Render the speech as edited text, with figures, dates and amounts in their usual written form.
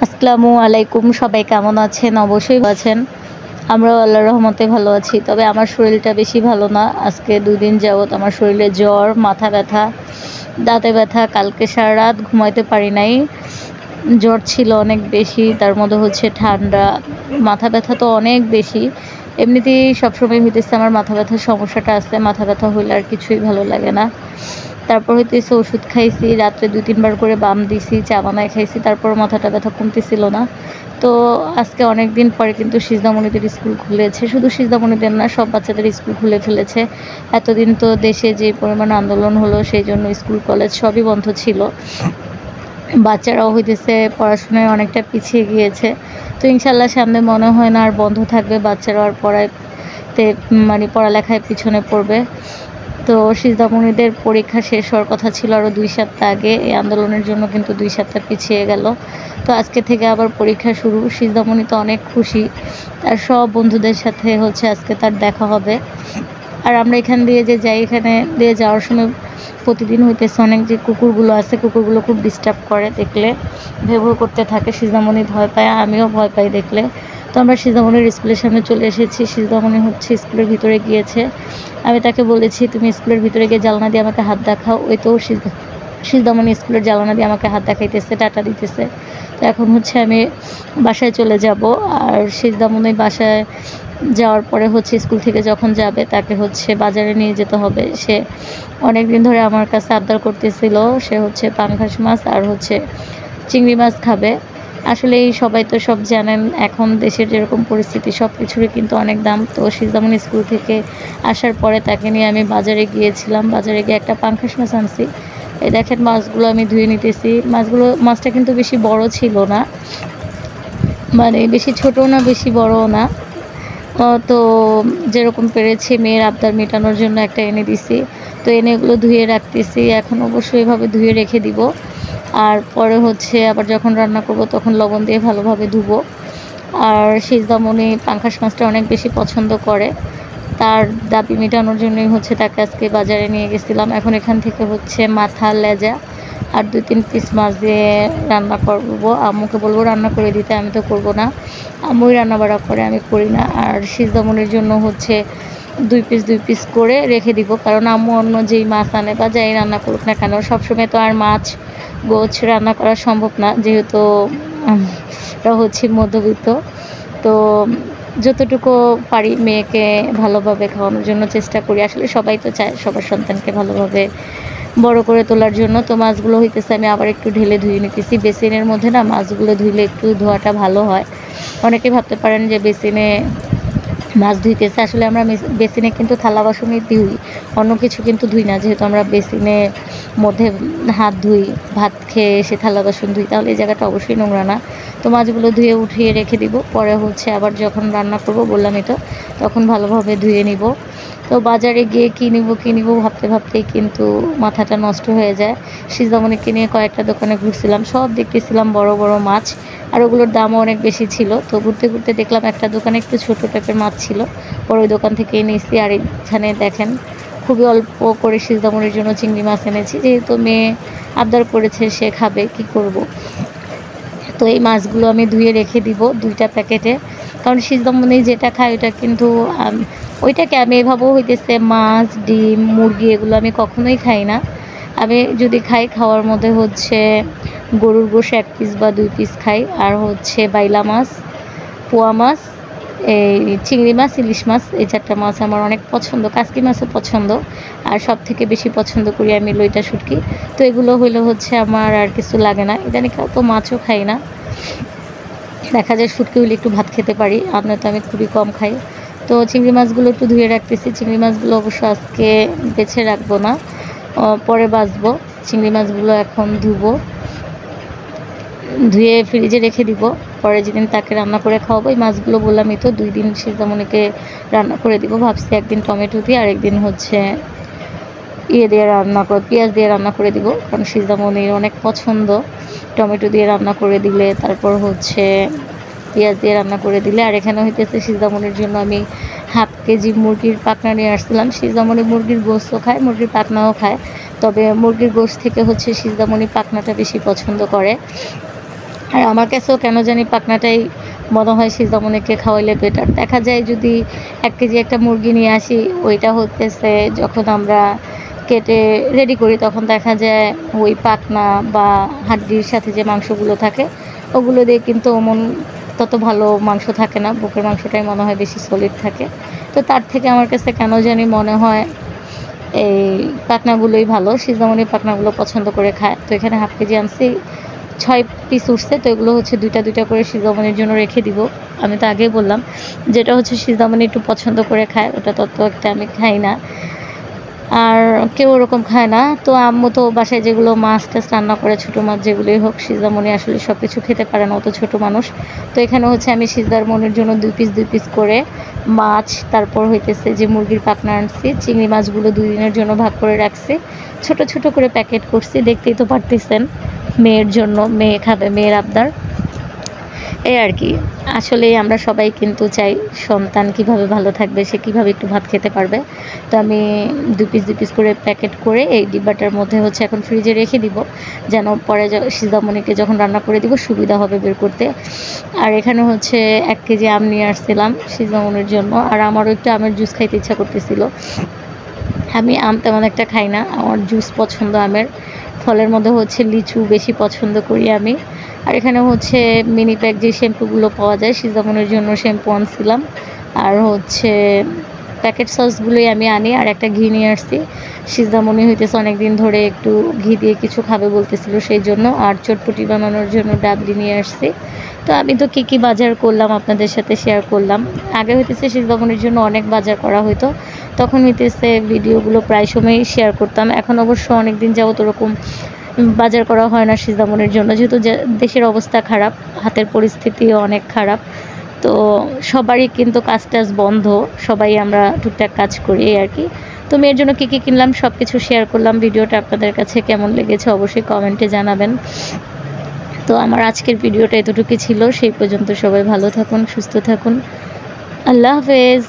আসসালামু আলাইকুম, সবাই কেমন আছেন? অবশ্যই ভালো আছেন। আমরাও আল্লাহর রহমতে ভালো আছি। তবে আমার শরীরটা বেশি ভালো না। আজকে ২ দিন যাবৎ আমার শরীরে জ্বর, মাথা ব্যথা, দাঁতে ব্যথা। কালকে সারারাত ঘুমাইতে পারি নাই। জ্বর ছিল অনেক বেশি, তার মধ্যে হচ্ছে ঠান্ডা, মাথা ব্যথা তো অনেক বেশি। এমনিতেই সবসময় হইতেছে আমার মাথা ব্যথার সমস্যাটা আছে। মাথা ব্যথা হইলে আর কিছুই ভালো লাগে না। তারপর হইতেছে ওষুধ খাইছি, রাত্রে ২-৩ বার করে বাম দিছি, চা বানায় খাইছি, তারপরও মাথাটা ব্যথা কমতেছিল না। তো আজকে অনেক দিন পরে কিন্তু সিজদামণিদের স্কুল খুলেছে। শুধু সিজদামণিদের না, সব বাচ্চাদের স্কুল খুলে ফেলেছে। এতদিন তো দেশে যে পরিমাণ আন্দোলন হলো, সেই জন্য স্কুল কলেজ সবই বন্ধ ছিল। বাচ্চারাও হইতেছে পড়াশোনায় অনেকটা পিছিয়ে গিয়েছে। তো ইনশাল্লাহ সামনে মনে হয় না আর বন্ধ থাকবে, বাচ্চারাও আর পড়ালেখায় পিছনে পড়বে। তো সিজদামণিদের পরীক্ষা শেষ হওয়ার কথা ছিল আরও ২ সপ্তাহ আগে। এই আন্দোলনের জন্য কিন্তু ২ সপ্তাহ পিছিয়ে গেল। তো আজকে থেকে আবার পরীক্ষা শুরু। সিজদামণি তো অনেক খুশি, তার সব বন্ধুদের সাথে হচ্ছে আজকে তার দেখা হবে। আর আমরা এখান দিয়ে যে যাই, এখানে দিয়ে যাওয়ার সময় প্রতিদিন হইতেছে অনেক যে কুকুরগুলো আছে, কুকুরগুলো খুব ডিস্টার্ব করে, দেখলে ভেউ করতে থাকে। সিজদামণি ভয় পায়, আমিও ভয় পাই দেখলে। তো আমরা সিজদামণির স্কুলের সামনে চলে এসেছি। সিজদামণি হচ্ছে স্কুলের ভিতরে গিয়েছে। আমি তাকে বলেছি, তুমি স্কুলের ভিতরে গিয়ে জানালা দিয়ে আমাকে হাত দেখাও। ওই তো সিজদামণি স্কুলের জানালা দিয়ে আমাকে হাত দেখাইতেছে, টাটা দিতেছে। তো এখন হচ্ছে আমি বাসায় চলে যাব। আর সিজদামণি বাসায় যাওয়ার পরে হচ্ছে স্কুল থেকে যখন যাবে, তাকে হচ্ছে বাজারে নিয়ে যেতে হবে। সে অনেক দিন ধরে আমার কাছে আবদার করতেছিল, সে হচ্ছে পাঙ্গাস মাছ আর হচ্ছে চিংড়ি মাছ খাবে। আসলে এই সবাই তো সব জানেন, এখন দেশের যেরকম পরিস্থিতি, সব কিছুরই কিন্তু অনেক দাম। তো সিজদামণি স্কুল থেকে আসার পরে তাকে নিয়ে আমি বাজারে গিয়েছিলাম। বাজারে গিয়ে একটা পাঙ্গাস মাছ আনছি। এই দেখেন, মাছগুলো আমি ধুয়ে নিতেছি। মাছটা কিন্তু বেশি বড় ছিল না, মানে বেশি ছোটও না, বেশি বড়ও না। তো যেরকম পেরেছি মেয়ের আবদার মেটানোর জন্য একটা এনে দিছি। তো এনে এগুলো ধুয়ে রাখতেছি। এখন অবশ্যই এভাবে ধুয়ে রেখে দিব। আর পরে হচ্ছে আবার যখন রান্না করব তখন লবণ দিয়ে ভালোভাবে ধুবো। আর সিজদামণি পাঙ্গাস মাছটা অনেক বেশি পছন্দ করে। তার দাবি মেটানোর জন্যই হচ্ছে তাকে আজকে বাজারে নিয়ে গেছিলাম। এখন এখান থেকে হচ্ছে মাথা, লেজা আর ২-৩ পিস মাছ দিয়ে রান্না করবো। আম্মুকে বলবো রান্না করে দিতে, আমি তো করব না। আম্মুই রান্না বাড়া করে, আমি করি না। আর সিজদামণির জন্য হচ্ছে ২ পিস করে রেখে দিব, কারণ আম্মু অন্য যেই মাছ আনে বা যাই রান্না করুক না কেন, সবসময় তো আর মাছ গোছ রান্না করা সম্ভব না, যেহেতু আমরা হচ্ছে মধ্যবিত্ত। তো যতটুকু পারি মেয়েকে ভালোভাবে খাওয়ানোর জন্য চেষ্টা করি। আসলে সবাই তো চায় সবার সন্তানকে ভালোভাবে বড় করে তোলার জন্য। তো মাছগুলো হইতেছে আমি আবার একটু ঢেলে ধুয়ে নিতেছি। বেসিনের মধ্যে না মাছগুলো ধুইলে একটু ধোয়াটা ভালো হয়। অনেকে ভাবতে পারেন যে বেসিনে মাছ ধুইতেছে, আসলে আমরা বেসিনে কিন্তু থালা বাসনই ধুই, অন্য কিছু কিন্তু ধুই না। যেহেতু আমরা বেসিনে মধ্যে হাত ধুই, ভাত খেয়ে এসে থালা বাসন ধুই, তাহলে এই জায়গাটা অবশ্যই নোংরা না। তো মাছগুলো ধুয়ে উঠিয়ে রেখে দিব, পরে হচ্ছে আবার যখন রান্না করব বললামই তো, তখন ভালোভাবে ধুয়ে নিব। তো বাজারে গিয়ে কী নিব ভাবতে ভাবতেই কিন্তু মাথাটা নষ্ট হয়ে যায়। সিজদামণিকে নিয়ে কয়েকটা দোকানে ঘুরছিলাম, সব দেখতেছিলাম বড় বড় মাছ, আর ওগুলোর দামও অনেক বেশি ছিল। তো ঘুরতে ঘুরতে দেখলাম একটা দোকানে একটু ছোটো টাইপের মাছ ছিল, পরে ওই দোকান থেকে নিয়েছি। আর এখানে দেখেন খুবই অল্প করে সিজদামণির জন্য চিংড়ি মাছ এনেছি, যেহেতু মেয়ে আবদার করেছে, সে খাবে, কি করব। তো এই মাছগুলো আমি ধুয়ে রেখে দিব 2টা প্যাকেটে, কারণ সিজদামণি যেটা খায় ওইটা কিন্তু ওইটাকে আমি এভাবেও হইতেছে মাছ, ডিম, মুরগি এগুলো আমি কখনোই খাই না। আমি যদি খাই, খাওয়ার মধ্যে হচ্ছে গরুর গোশ 1 পিস বা 2 পিস খাই, আর হচ্ছে বাইলা মাছ, পোয়া মাছ, এই চিংড়ি মাছ, ইলিশ মাছ, এই 4টা মাছ আমার অনেক পছন্দ। কাসকি মাছও পছন্দ, আর সব থেকে বেশি পছন্দ করি আমি লইটা শুটকি। তো এগুলো হইলে হচ্ছে আমার আর কিছু লাগে না। ইদানিং তো মাছও খাই না, দেখা যায় শুটকি হলে একটু ভাত খেতে পারি, আর নয়তো আমি খুবই কম খাই। তো চিংড়ি মাছগুলো একটু ধুয়ে রাখতেছি। চিংড়ি মাছগুলো অবশ্য আজকে বেছে রাখবো না, পরে বাছবো। চিংড়ি মাছগুলো এখন ধুয়ে ফ্রিজে রেখে দিব, পরে যেদিন তাকে রান্না করে খাওয়াবো। এই মাছগুলো বললামই তো 2 দিন সিজদামণিকে রান্না করে দিব। ভাবছি একদিন টমেটো দিয়ে আর একদিন হচ্ছে পেঁয়াজ দিয়ে রান্না করে দিব, কারণ সিজদামণির অনেক পছন্দ। টমেটো দিয়ে রান্না করে দিলে, তারপর হচ্ছে পেঁয়াজ দিয়ে রান্না করে দিলে। আর এখানে হইতেছে সিজদামণির জন্য আমি ½ কেজি মুরগির পাখনা নিয়ে আসছিলাম। সিজদামণি মুরগির গোশতও খায়, মুরগির পাখনাও খায়, তবে মুরগির গোশত থেকে হচ্ছে সিজদামণি পাখনাটা বেশি পছন্দ করে। আর আমার কাছেও কেন জানি পাখনাটাই মনে হয় সিজদামণিকে খাওয়াইলে বেটার। দেখা যায় যদি 1 কেজি একটা মুরগি নিয়ে আসি, ওইটা হতেছে যখন আমরা কেটে রেডি করি তখন দেখা যায় ওই পাখনা বা হাড্ডির সাথে যে মাংসগুলো থাকে ওগুলো দিয়ে কিন্তু তত ভালো মাংস থাকে না, বুকের মাংসটাই মনে হয় বেশি সলিড থাকে। তো তার থেকে আমার কাছে কেন জানি মনে হয় এই পাখনাগুলোই ভালো। সিজদামণি পাখনাগুলো পছন্দ করে খায়। তো এখানে 1/2 কেজি আনছি, 6 পিস উঠছে। তো এগুলো হচ্ছে 2টা করে সিজদামণির জন্য রেখে দিব। আমি তো আগেই বললাম যেটা হচ্ছে সিজদামণি একটু পছন্দ করে খায়, ওটা তত একটা আমি খাই না, আর কেউ ওরকম খায় না। তো আম্মু তো বাসায় যেগুলো মাছ টাছ রান্না করে, ছোটো মাছ যেগুলোই হোক, সিজদামণি আসলে সব কিছু খেতে পারে না, অত ছোটো মানুষ। তো এখানে হচ্ছে আমি সিজদামণির জন্য 2 পিস করে মাছ, তারপর হইতেছে যে মুরগির পাখনা আনছি, চিংড়ি মাছগুলো 2 দিনের জন্য ভাগ করে রাখছি, ছোট করে প্যাকেট করছি। দেখতেই তো পারতেছেন, মেয়ের জন্য, মেয়ে খাবে, মেয়ের আবদার, এই আর কি। আসলে আমরা সবাই কিন্তু চাই সন্তান কিভাবে ভালো থাকবে, সে কিভাবে একটু ভাত খেতে পারবে। তো আমি 2 পিস করে প্যাকেট করে এই ডিব্বাটার মধ্যে হচ্ছে এখন ফ্রিজে রেখে দিব, যেন পরে সিজদামণিকে যখন রান্না করে দিব সুবিধা হবে বের করতে। আর এখানে হচ্ছে 1 কেজি আম নিয়ে আসছিলাম সিজদামণির জন্য, আর আমারও একটু আমের জুস খাইতে ইচ্ছা করতেছিল। আমি আম তেমন একটা খাই না, আমার জুস পছন্দ আমের। ফলের মধ্যে হচ্ছে লিচু বেশি পছন্দ করি আমি। আর এখানে হচ্ছে মিনি প্যাক যে শ্যাম্পুগুলো পাওয়া যায়, সিজদামণির জন্য শ্যাম্পু আনছিলাম, আর হচ্ছে প্যাকেট সসগুলোই আমি আনি, আর একটা ঘি নিয়ে আসছি। সিজদামণি হইতেছে অনেক দিন ধরে একটু ঘি দিয়ে কিছু খাবে বলতেছিল, সেই জন্য। আর চটপটি বানানোর জন্য ডাবলি নিয়ে আসছি। তো আমি তো কী বাজার করলাম আপনাদের সাথে শেয়ার করলাম। আগে হইতেছে সিজদামণির জন্য অনেক বাজার করা হতো, তখন হইতেছে ভিডিওগুলো প্রায় সময়ই শেয়ার করতাম। এখন অবশ্য অনেক দিন যাবত ওরকম বাজার করা হয় না সিজদামণির জন্য, যেহেতু দেশের অবস্থা খারাপ, হাতের পরিস্থিতিও অনেক খারাপ। তো সবারই কিন্তু কাজ টাজ বন্ধ, সবাই আমরা টুকটাক কাজ করি আর কি। তো মেয়ের জন্য কী কিনলাম সব কিছু শেয়ার করলাম। ভিডিওটা আপনাদের কাছে কেমন লেগেছে অবশ্যই কমেন্টে জানাবেন। তো আমার আজকের ভিডিওটা এতটুকুই ছিল। সেই পর্যন্ত সবাই ভালো থাকুন, সুস্থ থাকুন, আল্লাহ হাফেজ।